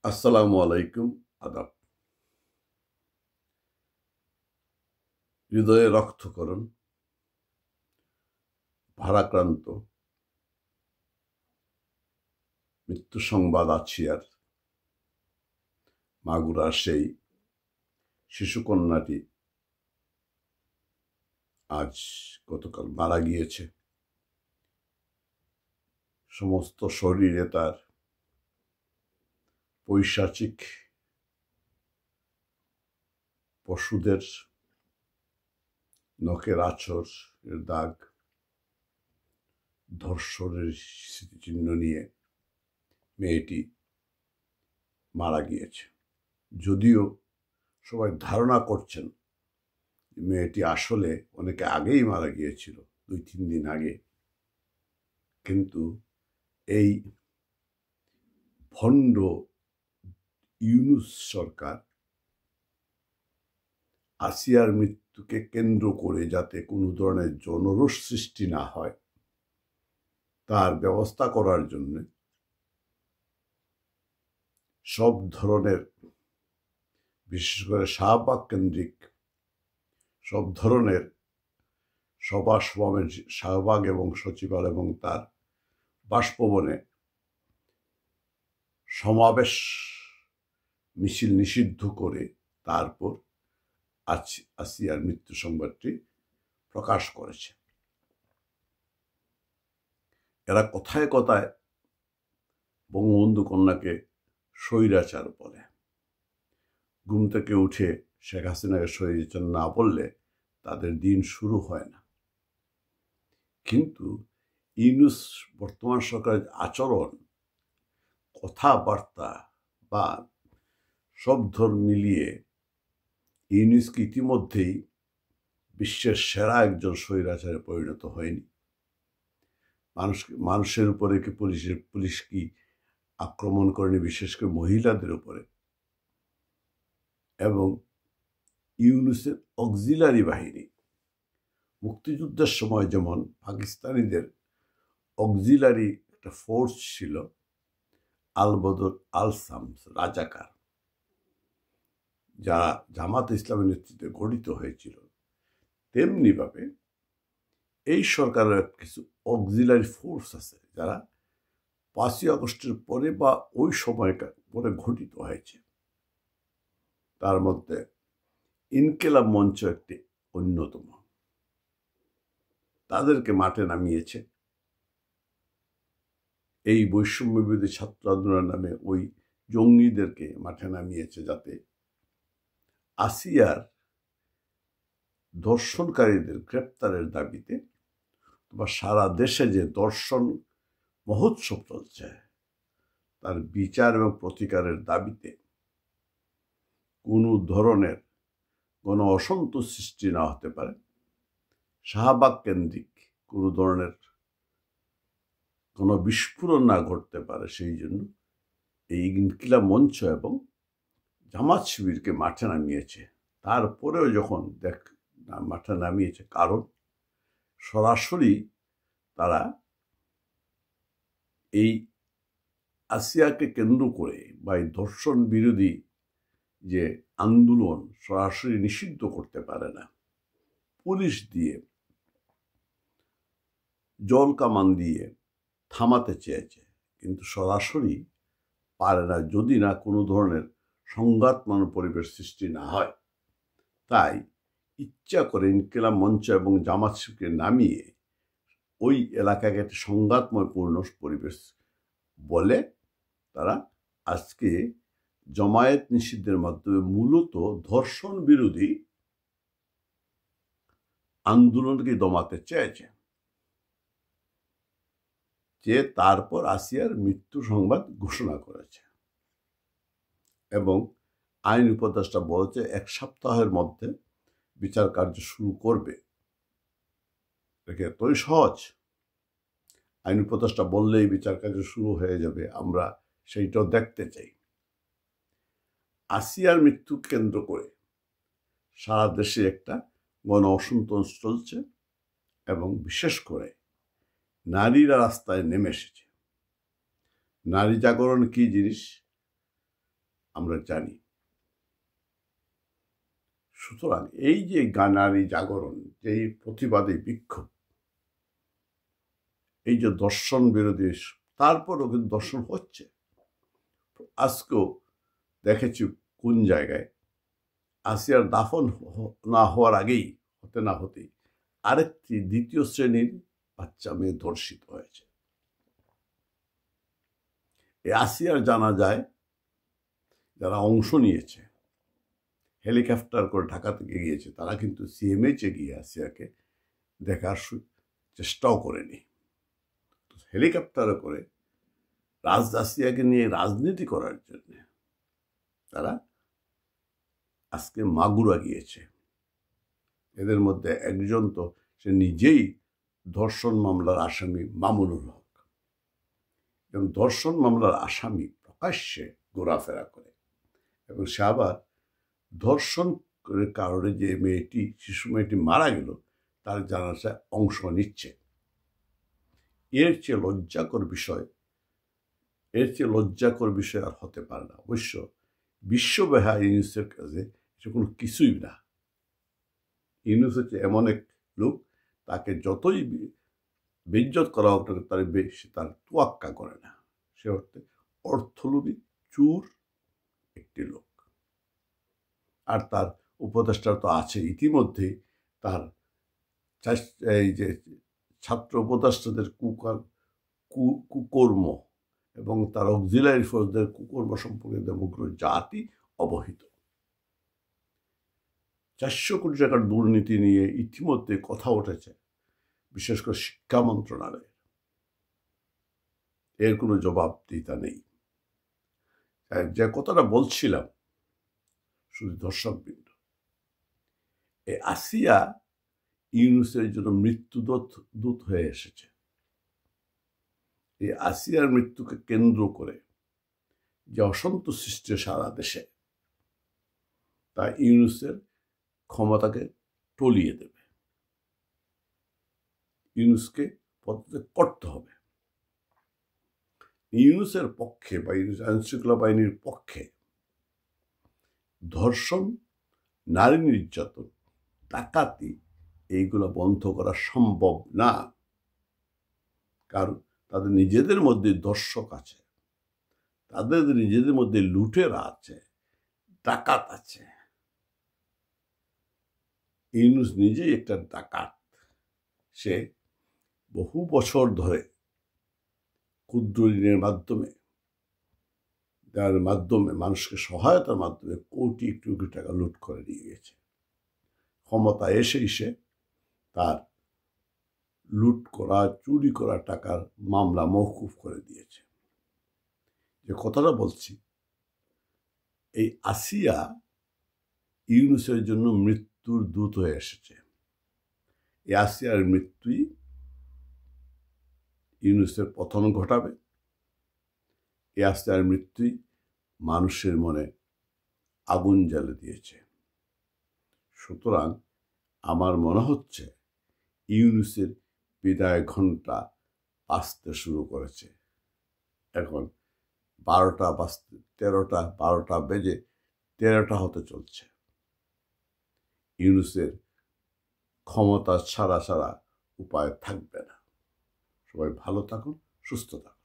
আসসালামু আলাইকুম। আদাব। হৃদয়ে রক্তকরণ, ভারাক্রান্ত মৃত্যু সংবাদ আছিয়ার মাগুরার সেই শিশুকন্যাটি আজ গতকাল মারা গিয়েছে। সমস্ত শরীরে তার পৈশাচিক পশুদের নখের আঁচড় এর দাগ, ধর্ষণের স্মৃতিচিহ্ন নিয়ে মেয়েটি মারা গিয়েছে। যদিও সবাই ধারণা করছেন মেয়েটি আসলে অনেকে আগেই মারা গিয়েছিল, 2-3 দিন আগে, কিন্তু এই ভণ্ড ইউনূস সরকার আসিয়ার মৃত্যুকে কেন্দ্র করে যাতে কোনো ধরনের জনরোষ সৃষ্টি না হয় তার ব্যবস্থা করার জন্য সব ধরনের, বিশেষ করে শাহবাগ কেন্দ্রিক সব ধরনের সভা সমাবেশ শাহবাগ এবং সচিবালয় এবং তার বাসভবনে সমাবেশ মিছিল নিষিদ্ধ করে তারপর আসিয়ার মৃত্যু সংবাদটি প্রকাশ করেছে। এরা কথায় কথায় বঙ্গবন্ধু কন্যাকে স্বৈরাচার বলে। ঘুম থেকে উঠে শেখ হাসিনাকে স্বৈরাচার না বললে তাদের দিন শুরু হয় না। কিন্তু ইউনূস বর্তমান সরকারের আচরণ, কথাবার্তা বা সব ধর মিলিয়ে ইউনূসকে ইতিমধ্যেই বিশ্বের সেরা একজন স্বৈরাচারে পরিণত হয়নি। মানুষের উপরে কি পুলিশ কি আক্রমণ করেনি, বিশেষ করে মহিলাদের উপরে? এবং ইউনূসের অক্সিলারি বাহিনী, মুক্তিযুদ্ধের সময় যেমন পাকিস্তানিদের অক্সিলারি একটা ফোর্স ছিল আল বদর, আল শামস, রাজাকার, যারা জামাত ইসলামের নেতৃত্বে গঠিত হয়েছিল, তেমনিভাবে এই সরকারের কিছু অক্সিলারি ফোর্স আছে যারা 5ই আগস্টের পরে বা ওই সময়কার পরে গঠিত হয়েছে। তার মধ্যে ইনকিলাব মঞ্চ একটি অন্যতম। তাদেরকে মাঠে নামিয়েছে এই বৈষম্য বিরোধী ছাত্র আন্দোলন নামে ওই জঙ্গিদেরকে মাঠে নামিয়েছে যাতে আসিয়ার ধর্ষণকারীদের গ্রেপ্তারের দাবিতে বা সারা দেশে যে দর্শন মহোৎসব চলছে তার বিচার এবং প্রতিকারের দাবিতে কোনো ধরনের গণ অসন্তোষ সৃষ্টি না হতে পারে, শাহবাগ কেন্দ্রিক কোনো ধরনের কোনো বিস্ফোরণ না ঘটতে পারে, সেই জন্য এই ইনকিলাব মঞ্চ এবং জামাত শিবিরকে মাঠে নামিয়েছে। তারপরেও যখন মাঠে নামিয়েছে, কারণ সরাসরি তারা এই আসিয়াকে কেন্দ্র করে বা এই ধর্ষণ বিরোধী যে আন্দোলন সরাসরি নিষিদ্ধ করতে পারে না। পুলিশ দিয়ে, জল কামান দিয়ে থামাতে চেয়েছে, কিন্তু সরাসরি পারে না যদি না কোনো ধরনের সংঘাতময় পরিবেশ সৃষ্টি না হয়। তাই ইচ্ছা করে ইনকিলাব মঞ্চ এবং জামাত শিবিরকে নামিয়ে ওই এলাকাকে একটি সংঘাতময় পূর্ণ পরিবেশ বলে তারা আজকে জমায়েত নিষিদ্ধের মাধ্যমে মূলত ধর্ষণ বিরোধী আন্দোলনকে দমাতে চেয়েছে, যে তারপর আসিয়ার মৃত্যু সংবাদ ঘোষণা করেছে এবং আইন উপদেষ্টা বলেছে 1 সপ্তাহের মধ্যে বিচার কার্য শুরু করবে। দেখে এতই সহজ, আইন উপদেষ্টা বললেই বিচার কার্য শুরু হয়ে যাবে, আমরা সেইটাও দেখতে চাই। আসিয়ার মৃত্যু কেন্দ্র করে সারা দেশে একটা গণ অসন্তোষ চলছে এবং বিশেষ করে নারীরা রাস্তায় নেমে এসেছে। নারী জাগরণ কি জিনিস আমরা জানি। সুতরাং এই যে নারী জাগরণ, যেই প্রতিবাদী বিক্ষোভ, এই যে দর্শন বিরোধী, তারপরও কিন্তু দর্শন হচ্ছে। আজকেও দেখেছি কোন জায়গায় আসিয়ার দাফন না হওয়ার আগেই, হতে না হতেই, আরেকটি দ্বিতীয় শ্রেণীর বাচ্চা মেয়ে ধর্ষিত হয়েছে। এই আসিয়ার জানা যায় যারা অংশ নিয়েছে, হেলিকপ্টার করে ঢাকা থেকে গিয়েছে, তারা কিন্তু সিএমএইচে গিয়ে আসিয়াকে দেখার চেষ্টাও করেনি। হেলিকপ্টারে করে আসিয়াকে নিয়ে রাজনীতি করার জন্য তারা আজকে মাগুরা গিয়েছে। এদের মধ্যে একজন তো সে নিজেই ধর্ষণ মামলার আসামি মামুনুল হক, এবং ধর্ষণ মামলার আসামি প্রকাশ্যে ঘোরাফেরা করে, এবং সে আবার ধর্ষণ কারণে যে শিশু মেয়েটি মারা গেল তার জানাজায় অংশ নিচ্ছে। এর চেয়ে লজ্জাকর বিষয় আর হতে পারে না। অবশ্য বিশ্বব্যাহা ইউনুসের কাছে এটা কোনো কিছুই না। ইউনুস হচ্ছে এমন এক লোক, তাকে যতই বেইজ্জত করা হোক না, তার বেশি তার তোয়াক্কা করে না। সে অর্থলোভী চুর একটি লোক। আর তার উপদেষ্টা তো আছে ইতিমধ্যে, তার এই যে ছাত্র উপদেষ্টাদের কুকর্ম এবং তার অক্সিলারি ফোর্সদের কুকর্ম সম্পর্কে সমগ্র জাতি অবহিত। 400 কোটি টাকার দুর্নীতি নিয়ে ইতিমধ্যে কথা উঠেছে, বিশেষ করে শিক্ষা মন্ত্রণালয়ের। এর কোনো জবাবদিহিতা নেই। যে কথাটা বলছিলাম, শুধু দর্শকবৃন্দ, এই আসিয়া ইউনুসের জন্য মৃত্যুদূত হয়ে এসেছে। এই আসিয়ার মৃত্যুকে কেন্দ্র করে যে অসন্তোষ সৃষ্টি সারা দেশে, তা ইউনুসের ক্ষমতাকে টলিয়ে দেবে। ইউনুসকে পদত্যাগ করতে হবে। ইউনুসের পক্ষে বা ইউনুস আইনশৃঙ্খলা বাহিনীর পক্ষে ধর্ষণ, নারী নির্যাতন, ডাকাতি এইগুলো বন্ধ করা সম্ভব না। কারণ তাদের নিজেদের মধ্যে দর্শক আছে, তাদের নিজেদের মধ্যে লুটেরা আছে, ডাকাত আছে। ইউনুস নিজেই একটা ডাকাত। সে বহু বছর ধরে ক্ষুদ্র ঋণের মাধ্যমে, যার মাধ্যমে মানুষকে সহায়তার মাধ্যমে কোটি কোটি টাকা লুট করে নিয়ে গেছে। ক্ষমতা এসে তার লুট করা, চুরি করা টাকার মামলা মওকুফ করে দিয়েছে। যে কথাটা বলছি, এই আসিয়া ইউনুসের জন্য মৃত্যুর দূত হয়ে এসেছে। এই আসিয়ার মৃত্যুই ইউনুসের পতন ঘটাবে। এই আসিয়ার মৃত্যুই মানুষের মনে আগুন জ্বালে দিয়েছে। সুতরাং আমার মনে হচ্ছে ইউনুসের বিদায় ঘণ্টা বাজতে শুরু করেছে। এখন 12টা বাজতে 12টা বেজে 13টা হতে চলছে। ইউনুসের ক্ষমতা ছাড়া উপায় থাকবে না। সবাই ভালো থাকুন, সুস্থ থাকুন।